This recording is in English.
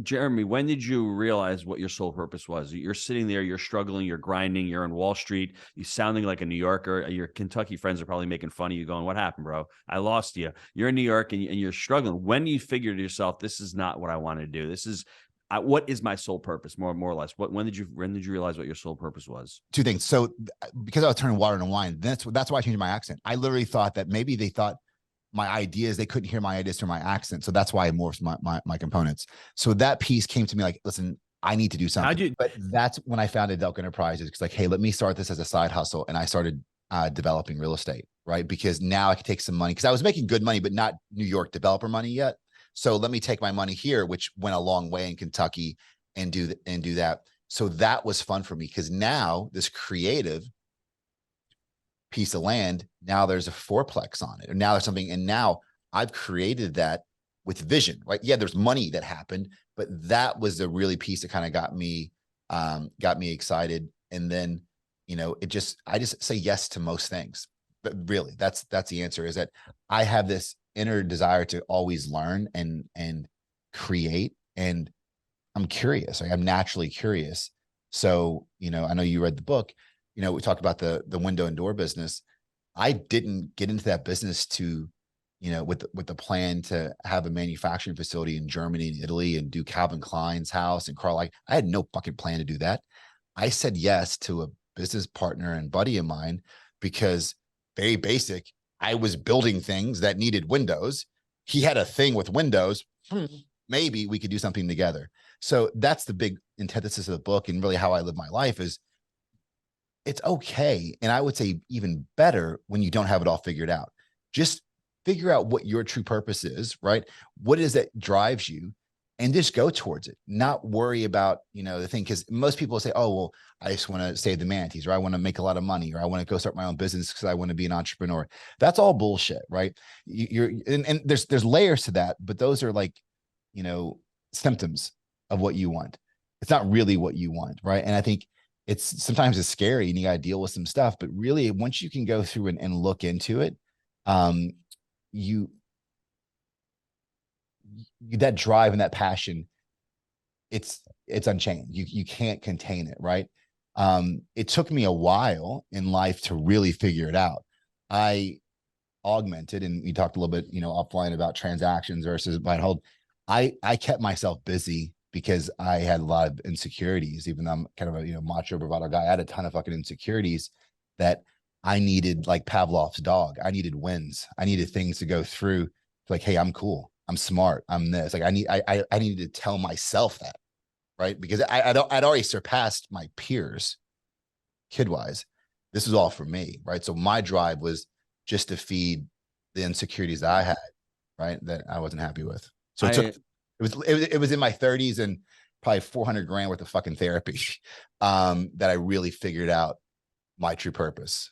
Jeremy, when did you realize what your sole purpose was? You're sitting there, you're struggling, you're grinding, you're on Wall Street, you sounding like a New Yorker. Your Kentucky friends are probably making fun of you, going, "What happened, bro? I lost you." You're in New York and you're struggling. When you figured to yourself, "This is not what I want to do. This is what is my sole purpose?" More or less. When did you realize what your sole purpose was? Two things. So because I was turning water into wine, that's why I changed my accent. I literally thought that maybe they thought my ideas, they couldn't hear my ideas through my accent. So that's why I morphed my components. So that piece came to me like, listen, I need to do something. But that's when I founded Delk Enterprises. Because like, hey, let me start this as a side hustle. And I started developing real estate, right? Because now I could take some money, because I was making good money, but not New York developer money yet. So let me take my money here, which went a long way in Kentucky, and do that. So that was fun for me, because now this creative piece of land, now there's a fourplex on it, or now there's something, and now I've created that with vision, right? Yeah, there's money that happened, but that was the really piece that kind of got me excited. And then, I just say yes to most things. But really, that's the answer, is that I have this inner desire to always learn and create, and I'm curious. Like, I'm naturally curious. So, I know you read the book. We talked about the window and door business. I didn't get into that business to, with the plan to have a manufacturing facility in Germany and Italy and do Calvin Klein's house and Carl. I had no fucking plan to do that. I said yes to a business partner and buddy of mine because, very basic, I was building things that needed windows. He had a thing with windows. Maybe we could do something together. So that's the big antithesis of the book, and really how I live my life is, it's okay. And I would say even better when you don't have it all figured out. Just figure out what your true purpose is, right? What is that drives you, and just go towards it. Not worry about, the thing. Because most people say, "Oh, well, I just want to save the manatees," or "I want to make a lot of money," or "I want to go start my own business because I want to be an entrepreneur." That's all bullshit, right? And there's layers to that, but those are like, symptoms of what you want. It's not really what you want, right? And I think sometimes it's scary and you got to deal with some stuff, but really once you can go through and look into it, you that drive and that passion, it's unchained. You can't contain it, right? It took me a while in life to really figure it out. I augmented, and we talked a little bit, offline about transactions versus buy and hold. I kept myself busy because I had a lot of insecurities. Even though I'm kind of a macho bravado guy, I had a ton of fucking insecurities that I needed, like Pavlov's dog. I needed wins. I needed things to go through. Like, hey, I'm cool. I'm smart. I'm this. Like, I needed to tell myself that, right? Because I'd already surpassed my peers, kid wise. This was all for me, right? So my drive was just to feed the insecurities that I had, right, that I wasn't happy with. So it was in my 30s and probably 400 grand worth of fucking therapy that I really figured out my true purpose.